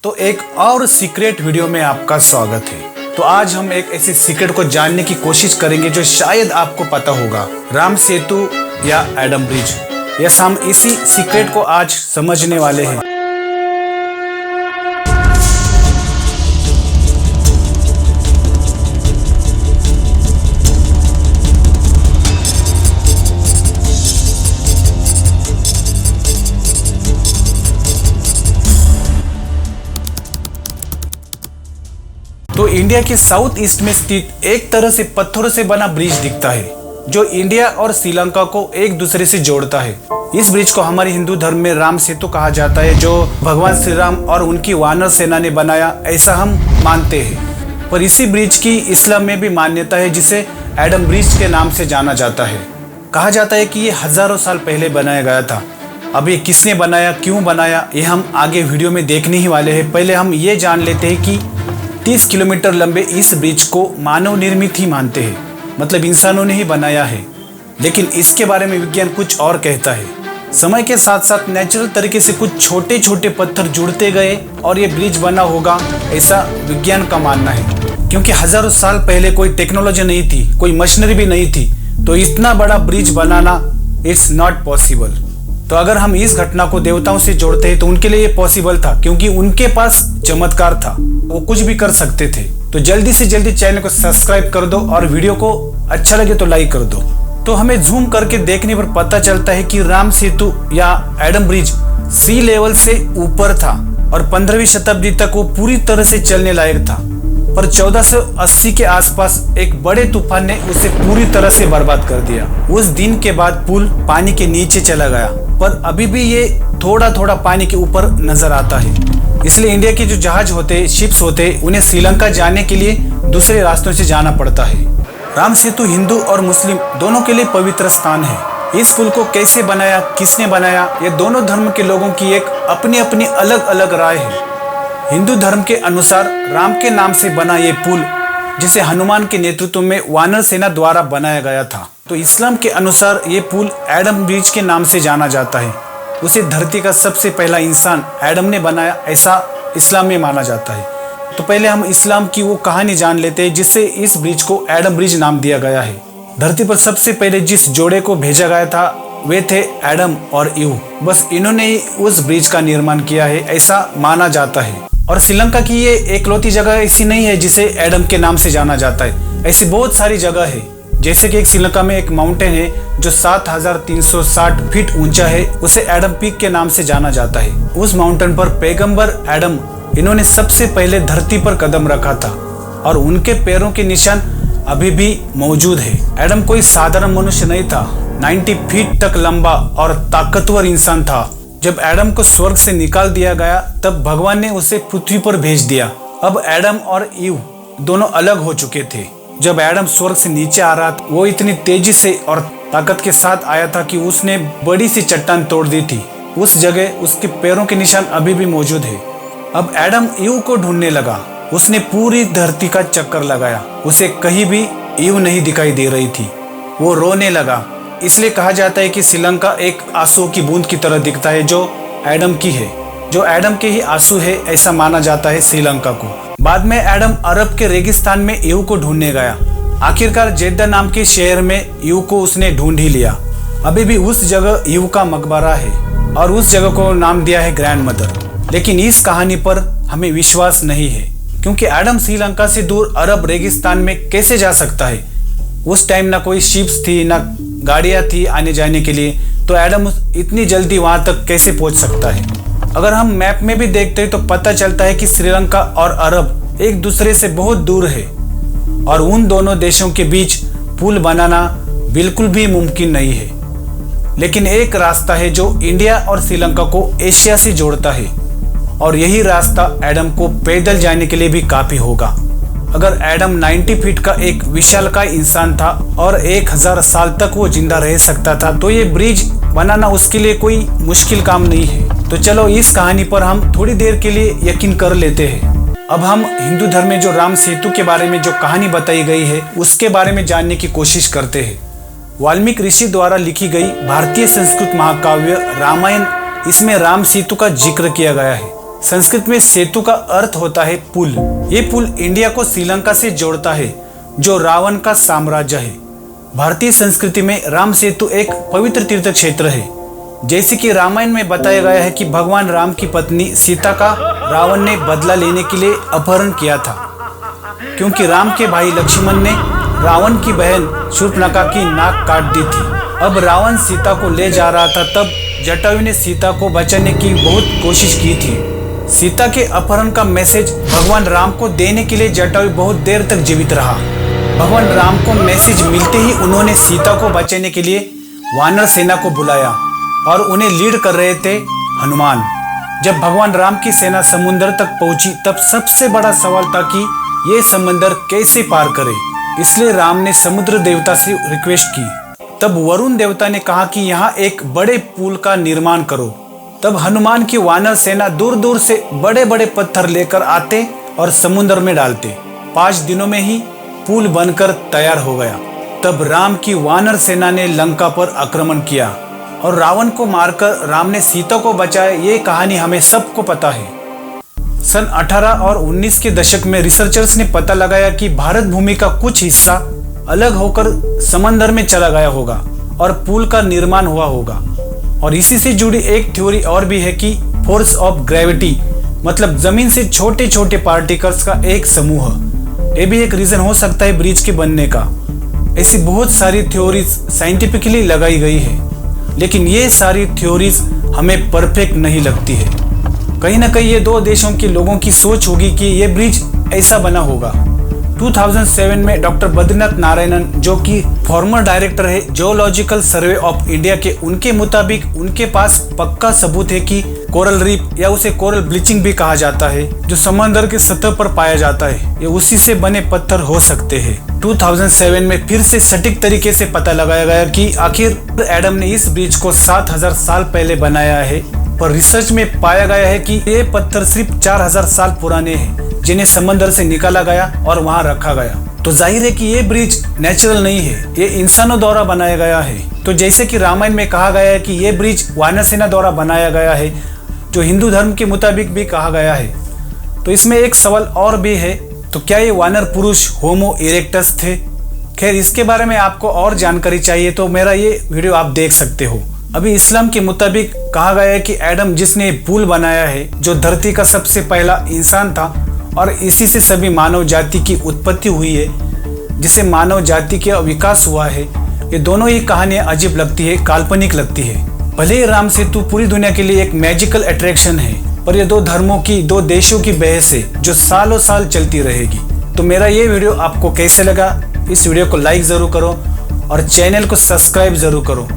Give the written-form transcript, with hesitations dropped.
तो एक और सीक्रेट वीडियो में आपका स्वागत है। तो आज हम एक ऐसी सीक्रेट को जानने की कोशिश करेंगे जो शायद आपको पता होगा, राम सेतु या एडम ब्रिज। यस, हम इसी सीक्रेट को आज समझने वाले हैं। तो इंडिया के साउथ ईस्ट में स्थित एक तरह से पत्थरों से बना ब्रिज दिखता है जो इंडिया और श्रीलंका को एक दूसरे से जोड़ता है। इस ब्रिज को हमारे हिंदू धर्म में राम सेतु कहा जाता है, जो भगवान श्री राम और उनकी वानर सेना ने बनाया, ऐसा हम मानते हैं। पर इसी ब्रिज की इस्लाम में भी मान्यता है, जिसे एडम ब्रिज के नाम से जाना जाता है। कहा जाता है कि ये हजारों साल पहले बनाया गया था। अब ये किसने बनाया, क्यों बनाया, ये हम आगे वीडियो में देखने ही वाले हैं। पहले हम ये जान लेते हैं कि 30 किलोमीटर लंबे इस ब्रिज को मानव निर्मित ही मानते हैं, मतलब इंसानों ने ही बनाया है। लेकिन इसके बारे में विज्ञान कुछ और कहता है। समय के साथ साथ नेचुरल तरीके से कुछ छोटे छोटे पत्थर जुड़ते गए और ये ब्रिज बना होगा, ऐसा विज्ञान का मानना है। क्योंकि हजारों साल पहले कोई टेक्नोलॉजी नहीं थी, कोई मशीनरी भी नहीं थी, तो इतना बड़ा bridge banana it's not possible. तो अगर हम इस घटना को देवताओं से जोड़ते हैं तो उनके लिए ये पॉसिबल था, क्योंकि उनके पास चमत्कार था, वो कुछ भी कर सकते थे। तो जल्दी से जल्दी चैनल को सब्सक्राइब कर दो और वीडियो को अच्छा लगे तो लाइक कर दो। तो हमें जूम करके देखने पर पता चलता है कि राम सेतु या एडम ब्रिज सी लेवल से ऊपर था और 15वीं शताब्दी तक वो पूरी तरह से चलने लायक था। पर 1480 के आसपास एक बड़े तूफान ने उसे पूरी तरह से बर्बाद कर दिया। उस दिन के बाद पुल पानी के नीचे चला गया, पर अभी भी ये थोड़ा थोड़ा पानी के ऊपर नजर आता है। इसलिए इंडिया के जो जहाज होते, शिप्स होते, उन्हें श्रीलंका जाने के लिए दूसरे रास्तों से जाना पड़ता है। राम सेतु हिंदू और मुस्लिम दोनों के लिए पवित्र स्थान है। इस पुल को कैसे बनाया, किसने बनाया, ये दोनों धर्म के लोगों की एक अपनी अपनी अलग अलग राय है। हिंदू धर्म के अनुसार राम के नाम से बना ये पुल, जिसे हनुमान के नेतृत्व में वानर सेना द्वारा बनाया गया था। तो इस्लाम के अनुसार ये पुल एडम ब्रिज के नाम से जाना जाता है। उसे धरती का सबसे पहला इंसान एडम ने बनाया, ऐसा इस्लाम में माना जाता है। तो पहले हम इस्लाम की वो कहानी जान लेते हैं जिससे इस ब्रिज को एडम ब्रिज नाम दिया गया है। धरती पर सबसे पहले जिस जोड़े को भेजा गया था वे थे एडम और ईव। बस इन्होंने ही उस ब्रिज का निर्माण किया है, ऐसा माना जाता है। और श्रीलंका की ये एकलौती जगह ऐसी नहीं है जिसे एडम के नाम से जाना जाता है। ऐसी बहुत सारी जगह है, जैसे कि एक श्रीलंका में एक माउंटेन है जो 7360 फीट ऊंचा है, उसे एडम पीक के नाम से जाना जाता है। उस माउंटेन पर पैगंबर एडम, इन्होंने सबसे पहले धरती पर कदम रखा था और उनके पैरों के निशान अभी भी मौजूद है। एडम कोई साधारण मनुष्य नहीं था, 90 फीट तक लंबा और ताकतवर इंसान था। जब एडम को स्वर्ग से निकाल दिया गया तब भगवान ने उसे पृथ्वी पर भेज दिया। अब एडम और ईव दोनों अलग हो चुके थे। जब एडम स्वर्ग से नीचे आ रहा था, वो इतनी तेजी से और ताकत के साथ आया था कि उसने बड़ी सी चट्टान तोड़ दी थी। उस जगह उसके पैरों के निशान अभी भी मौजूद है। अब एडम ईव को ढूंढने लगा। उसने पूरी धरती का चक्कर लगाया, उसे कहीं भी ईव नहीं दिखाई दे रही थी। वो रोने लगा। इसलिए कहा जाता है कि श्रीलंका एक आंसू की बूंद की तरह दिखता है जो एडम की है, जो एडम के ही आंसू है, ऐसा माना जाता है श्रीलंका को। बाद में एडम अरब के रेगिस्तान में ईव को ढूंढने गया। आखिरकार जेद्दा नाम के शहर में ईव को उसने ढूंढ ही लिया। अभी भी उस जगह ईव का मकबरा है और उस जगह को नाम दिया है ग्रैंड मदर। लेकिन इस कहानी पर हमें विश्वास नहीं है, क्योंकि एडम श्रीलंका से दूर अरब रेगिस्तान में कैसे जा सकता है। उस टाइम ना कोई शिप्स थी, ना गाड़ियां थी आने जाने के लिए, तो एडम इतनी जल्दी वहां तक कैसे पहुंच सकता है। अगर हम मैप में भी देखते हैं तो पता चलता है कि श्रीलंका और अरब एक दूसरे से बहुत दूर है और उन दोनों देशों के बीच पुल बनाना बिल्कुल भी मुमकिन नहीं है। लेकिन एक रास्ता है जो इंडिया और श्रीलंका को एशिया से जोड़ता है, और यही रास्ता एडम को पैदल जाने के लिए भी काफी होगा। अगर एडम 90 फीट का एक विशालकाय इंसान था और 1000 साल तक वो जिंदा रह सकता था, तो ये ब्रिज बनाना उसके लिए कोई मुश्किल काम नहीं है। तो चलो इस कहानी पर हम थोड़ी देर के लिए यकीन कर लेते हैं। अब हम हिंदू धर्म में जो राम सेतु के बारे में जो कहानी बताई गई है उसके बारे में जानने की कोशिश करते हैं। वाल्मीकि ऋषि द्वारा लिखी गई भारतीय संस्कृत महाकाव्य रामायण, इसमें राम सेतु का जिक्र किया गया है। संस्कृत में सेतु का अर्थ होता है पुल। ये पुल इंडिया को श्रीलंका से जोड़ता है, जो रावण का साम्राज्य है। भारतीय संस्कृति में राम सेतु एक पवित्र तीर्थ क्षेत्र है। जैसे कि रामायण में बताया गया है कि भगवान राम की पत्नी सीता का रावण ने बदला लेने के लिए अपहरण किया था, क्योंकि राम के भाई लक्ष्मण ने रावण की बहन शूर्पणखा की नाक काट दी थी। अब रावण सीता को ले जा रहा था, तब जटायु ने सीता को बचाने की बहुत कोशिश की थी। सीता के अपहरण का मैसेज भगवान राम को देने के लिए जटायु बहुत देर तक जीवित रहा। भगवान राम को मैसेज मिलते ही उन्होंने सीता को बचाने के लिए वानर सेना को बुलाया और उन्हें लीड कर रहे थे हनुमान। जब भगवान राम की सेना समुद्र तक पहुंची, तब सबसे बड़ा सवाल था कि ये समंदर कैसे पार करे। इसलिए राम ने समुद्र देवता से रिक्वेस्ट की। तब वरुण देवता ने कहा कि यहाँ एक बड़े पुल का निर्माण करो। तब हनुमान की वानर सेना दूर दूर से बड़े बड़े पत्थर लेकर आते और समुद्र में डालते। 5 दिनों में ही पुल बनकर तैयार हो गया। तब राम की वानर सेना ने लंका पर आक्रमण किया और रावण को मारकर राम ने सीता को बचाया। ये कहानी हमें सबको पता है। सन 18 और 19 के दशक में रिसर्चर्स ने पता लगाया कि भारत भूमि का कुछ हिस्सा अलग होकर समंदर में चला गया होगा और पुल का निर्माण हुआ होगा। और इसी से जुड़ी एक थ्योरी और भी है कि फोर्स ऑफ ग्रेविटी, मतलब जमीन से छोटे छोटे पार्टिकल्स का एक समूह, ये भी एक रीजन हो सकता है ब्रिज के बनने का। ऐसी बहुत सारी थ्योरीज साइंटिफिकली लगाई गई है, लेकिन ये सारी थ्योरीज हमें परफेक्ट नहीं लगती है। कहीं ना कहीं ये दो देशों के लोगों की सोच होगी कि ये ब्रिज ऐसा बना होगा। 2007 में डॉक्टर बद्रीनाथ नारायणन, जो कि फॉर्मर डायरेक्टर है जियोलॉजिकल सर्वे ऑफ इंडिया के, उनके मुताबिक उनके पास पक्का सबूत है कि कोरल रीफ, या उसे कोरल ब्लीचिंग भी कहा जाता है, जो समंदर के सतह पर पाया जाता है, ये उसी से बने पत्थर हो सकते हैं। 2007 में फिर से सटीक तरीके से पता लगाया गया कि आखिर एडम ने इस ब्रिज को 7000 साल पहले बनाया है, पर रिसर्च में पाया गया है कि ये पत्थर सिर्फ 4000 साल पुराने हैं, जिन्हें समंदर से निकाला गया और वहां रखा गया। तो जाहिर है कि ये ब्रिज नेचुरल नहीं है, ये इंसानों द्वारा बनाया गया है। तो जैसे कि रामायण में कहा गया है कि ये ब्रिज वानर सेना द्वारा बनाया गया है, जो हिंदू धर्म के मुताबिक भी कहा गया है। तो इसमें एक सवाल और भी है, तो क्या ये वानर पुरुष होमो इरेक्टस थे? खैर, इसके बारे में आपको और जानकारी चाहिए तो मेरा ये वीडियो आप देख सकते हो। अभी इस्लाम के मुताबिक कहा गया है कि एडम, जिसने पुल बनाया है, जो धरती का सबसे पहला इंसान था और इसी से सभी मानव जाति की उत्पत्ति हुई है, जिसे मानव जाति का विकास हुआ है। ये दोनों ही कहानियां अजीब लगती है, काल्पनिक लगती है। भले ही राम सेतु पूरी दुनिया के लिए एक मैजिकल अट्रैक्शन है, पर ये दो धर्मों की, दो देशों की बहस है जो सालों साल चलती रहेगी। तो मेरा ये वीडियो आपको कैसे लगा? इस वीडियो को लाइक जरूर करो और चैनल को सब्सक्राइब जरूर करो।